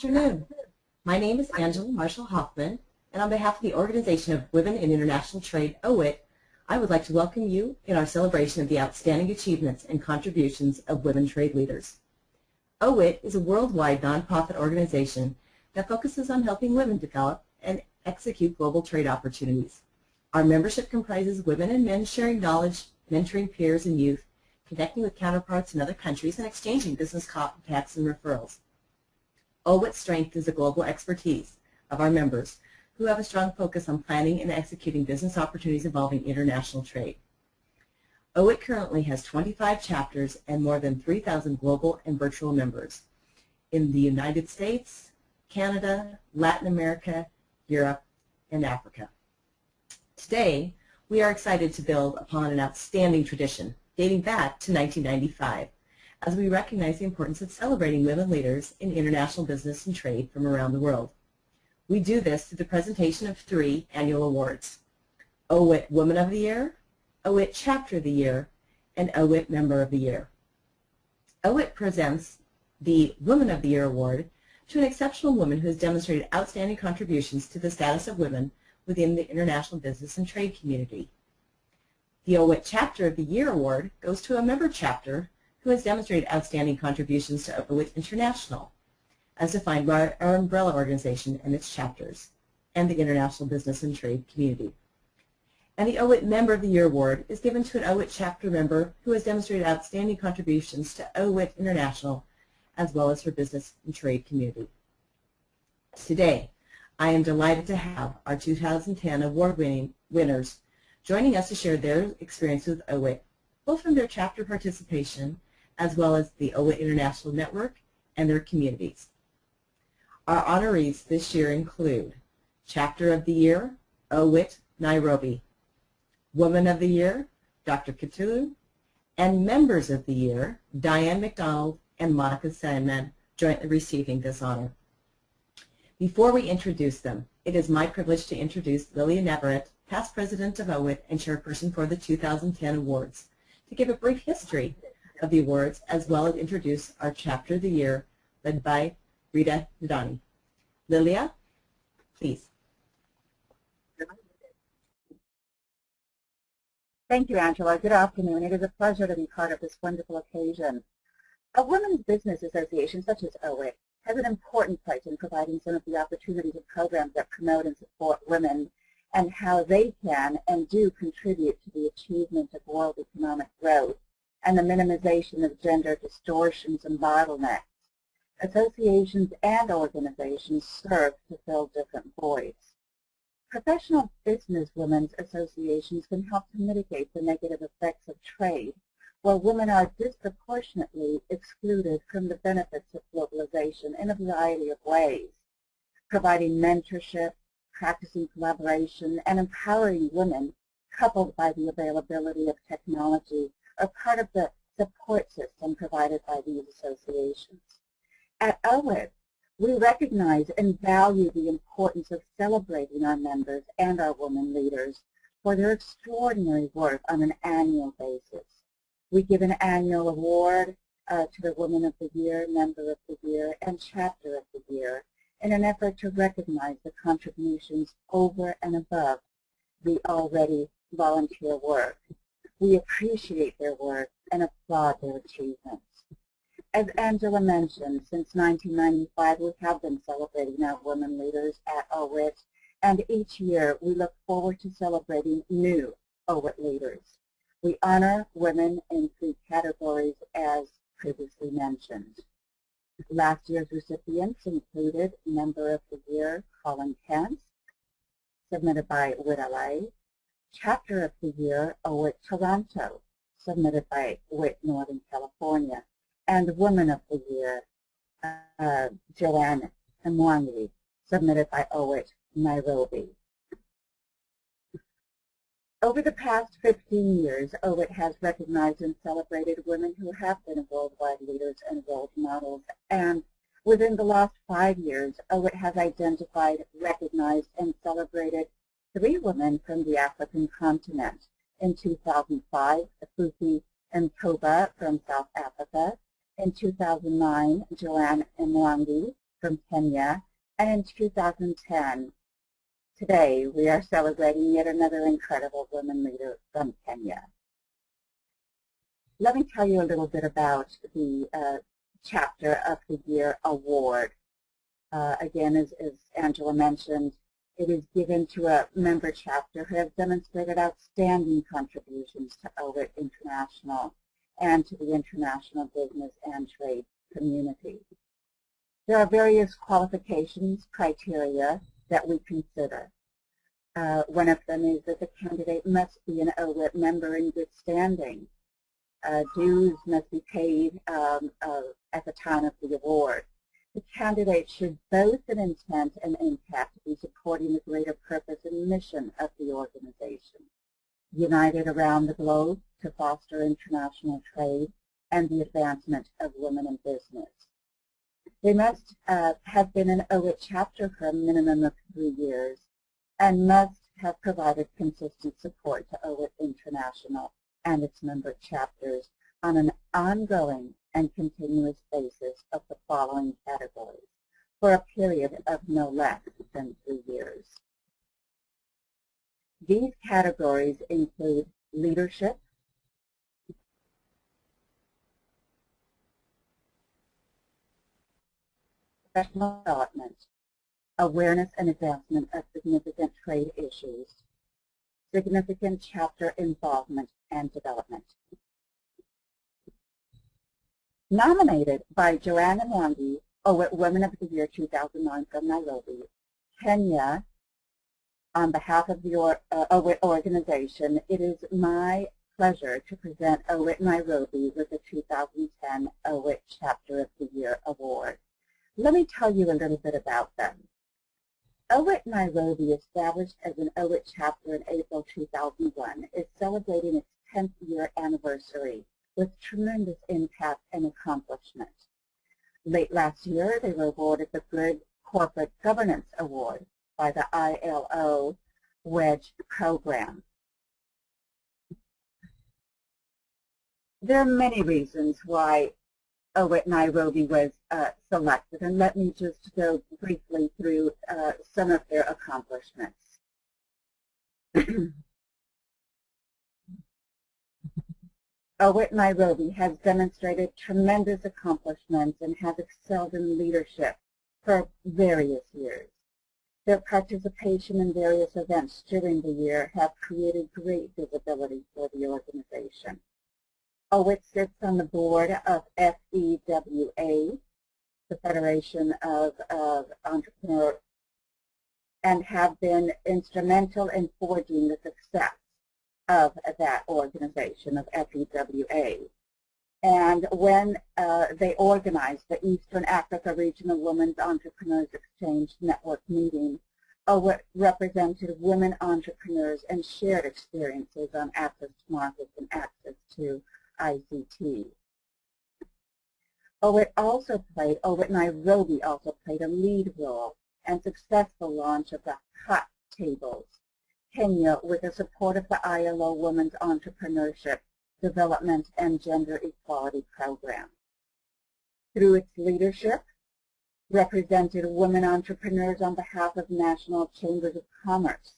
afternoon. My name is Angela Marshall Hoffman, and on behalf of the Organization of Women in International Trade, OWIT, I would like to welcome you in our celebration of the outstanding achievements and contributions of women trade leaders. OWIT is a worldwide nonprofit organization that focuses on helping women develop and execute global trade opportunities. Our membership comprises women and men sharing knowledge, mentoring peers and youth, connecting with counterparts in other countries, and exchanging business contacts and referrals. OWIT's strength is the global expertise of our members, who have a strong focus on planning and executing business opportunities involving international trade. OWIT currently has 25 chapters and more than 3,000 global and virtual members in the United States, Canada, Latin America, Europe, and Africa. Today, we are excited to build upon an outstanding tradition dating back to 1995, as we recognize the importance of celebrating women leaders in international business and trade from around the world. We do this through the presentation of 3 annual awards: OWIT Woman of the Year, OWIT Chapter of the Year, and OWIT Member of the Year. OWIT presents the Woman of the Year award to an exceptional woman who has demonstrated outstanding contributions to the status of women within the international business and trade community. The OWIT Chapter of the Year award goes to a member chapter who has demonstrated outstanding contributions to OWIT International, as defined by our umbrella organization and its chapters, and the international business and trade community. And the OWIT Member of the Year award is given to an OWIT chapter member who has demonstrated outstanding contributions to OWIT International, as well as her business and trade community. Today, I am delighted to have our 2010 award-winning winners joining us to share their experience with OWIT, both from their chapter participation as well as the OWIT International Network and their communities. Our honorees this year include Chapter of the Year, OWIT Nairobi; Woman of the Year, Dr. Kitulu; and Members of the Year, Diane McDonald and Monica Sandman, jointly receiving this honor. Before we introduce them, it is my privilege to introduce Lilia Navarrete, past president of OWIT and chairperson for the 2010 awards, to give a brief history of the awards, as well as introduce our Chapter of the Year, led by Rita Nadani. Lilia, please. Thank you, Angela. Good afternoon. It is a pleasure to be part of this wonderful occasion. A women's business association such as OWIT has an important place in providing some of the opportunities and programs that promote and support women and how they can and do contribute to the achievement of world economic growth and the minimization of gender distortions and bottlenecks. Associations and organizations serve to fill different voids. Professional business women's associations can help to mitigate the negative effects of trade, where women are disproportionately excluded from the benefits of globalization in a variety of ways. Providing mentorship, practicing collaboration, and empowering women, coupled by the availability of technology, are part of the support system provided by these associations. At OWIT, we recognize and value the importance of celebrating our members and our women leaders for their extraordinary work on an annual basis. We give an annual award to the Woman of the Year, Member of the Year, and Chapter of the Year in an effort to recognize the contributions over and above the already volunteer work. We appreciate their work and applaud their achievements. As Angela mentioned, since 1995 we have been celebrating our women leaders at OWIT, and each year we look forward to celebrating new OWIT leaders. We honor women in 3 categories as previously mentioned. Last year's recipients included Member of the Year Colin Kent, submitted by OWIT LA; Chapter of the Year OWIT Toronto, submitted by OWIT Northern California; and Woman of the Year Joanne Mwangi, submitted by OWIT Nairobi. Over the past 15 years, OWIT has recognized and celebrated women who have been worldwide leaders and role models, and within the last 5 years, OWIT has identified, recognized, and celebrated 3 women from the African continent. In 2005, Futhi Mtoba from South Africa; in 2009, Joanne Mwangi from Kenya, and in 2010, today, we are celebrating yet another incredible woman leader from Kenya. Let me tell you a little bit about the Chapter of the Year award. Again, as Angela mentioned, it is given to a member chapter who have demonstrated outstanding contributions to OWIT International and to the international business and trade community. There are various qualifications, criteria that we consider. One of them is that the candidate must be an OWIT member in good standing. Dues must be paid at the time of the award. The candidate should both in intent and impact be supporting the greater purpose and mission of the organization, united around the globe to foster international trade and the advancement of women in business. They must have been an OWIT chapter for a minimum of 3 years and must have provided consistent support to OWIT International and its member chapters on an ongoing and continuous basis of the following categories for a period of no less than 3 years. These categories include leadership, professional development, awareness and advancement of significant trade issues, significant chapter involvement and development. Nominated by Joanna Mwangi, OWIT Women of the Year 2009 from Nairobi, Kenya, on behalf of the OWIT organization, it is my pleasure to present OWIT Nairobi with the 2010 OWIT Chapter of the Year Award. Let me tell you a little bit about them. OWIT Nairobi, established as an OWIT chapter in April 2001, is celebrating its 10th year anniversary with tremendous impact and accomplishment. Late last year, they were awarded the Good Corporate Governance Award by the ILO Wedge Program. There are many reasons why OWIT Nairobi was selected, and let me just go briefly through some of their accomplishments. OWIT Nairobi has demonstrated tremendous accomplishments and has excelled in leadership for various years. Their participation in various events during the year have created great visibility for the organization. OWIT sits on the board of FEWA, the Federation of Entrepreneurs, and have been instrumental in forging the success of that organization of FEWA. And when they organized the Eastern Africa Regional Women's Entrepreneurs Exchange Network meeting, OWIT represented women entrepreneurs and shared experiences on access to markets and access to ICT. OWIT Nairobi also played a lead role and successful launch of the Hot Tables Kenya with the support of the ILO Women's Entrepreneurship Development and Gender Equality Program. Through its leadership, represented women entrepreneurs on behalf of National Chambers of Commerce,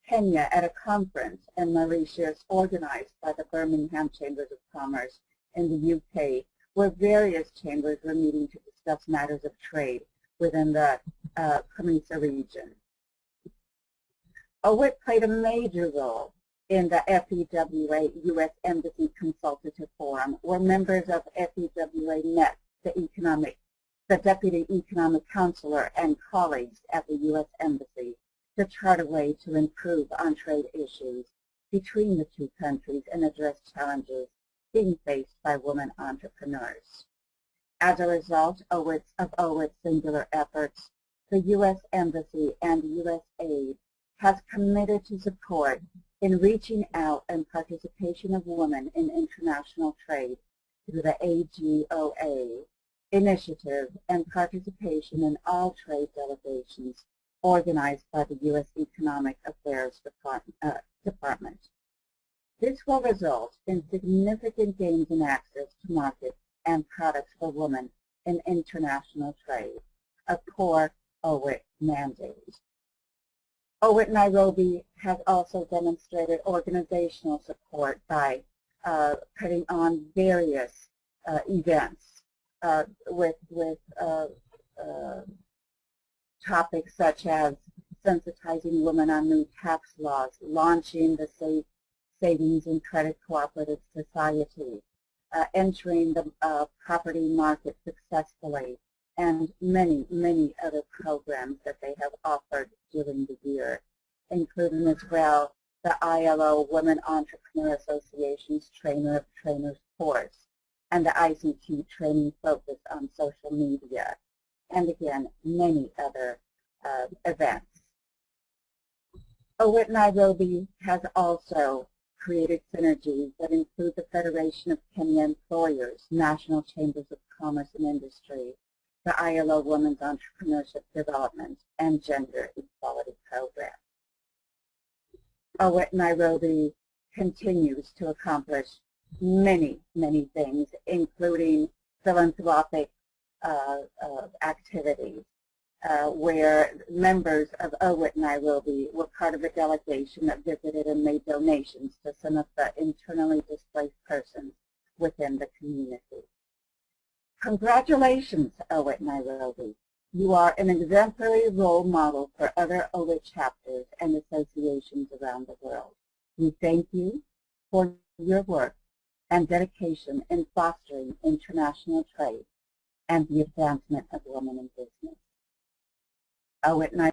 Kenya at a conference in Mauritius organized by the Birmingham Chambers of Commerce in the UK, where various chambers were meeting to discuss matters of trade within the COMESA region. OWIT played a major role in the FEWA U.S. Embassy Consultative Forum, where members of FEWA met the Deputy Economic Counselor and colleagues at the U.S. Embassy to chart a way to improve on trade issues between the two countries and address challenges being faced by women entrepreneurs. As a result of OWIT's singular efforts, the U.S. Embassy and USAID has committed to support in reaching out and participation of women in international trade through the AGOA initiative and participation in all trade delegations organized by the U.S. Economic Affairs Department. This will result in significant gains in access to markets and products for women in international trade. a core OWIT mandate. OWIT Nairobi has also demonstrated organizational support by putting on various events with topics such as sensitizing women on new tax laws, launching the Safe Savings and Credit Cooperative Society, entering the property market successfully, and many, many other programs that they have offered during the year, including as well the ILO Women Entrepreneur Association's Trainer of Trainers course, and the ICT training focused on social media, and again, many other events. OWIT Nairobi has also created synergies that include the Federation of Kenya Employers, National Chambers of Commerce and Industry, the ILO Women's Entrepreneurship Development, and Gender Equality Program. OWIT Nairobi continues to accomplish many, many things, including philanthropic activities, where members of OWIT Nairobi were part of a delegation that visited and made donations to some of the internally displaced persons within the community. Congratulations, OWIT Nairobi. You are an exemplary role model for other OWIT chapters and associations around the world. We thank you for your work and dedication in fostering international trade and the advancement of women in business. OWIT Nairobi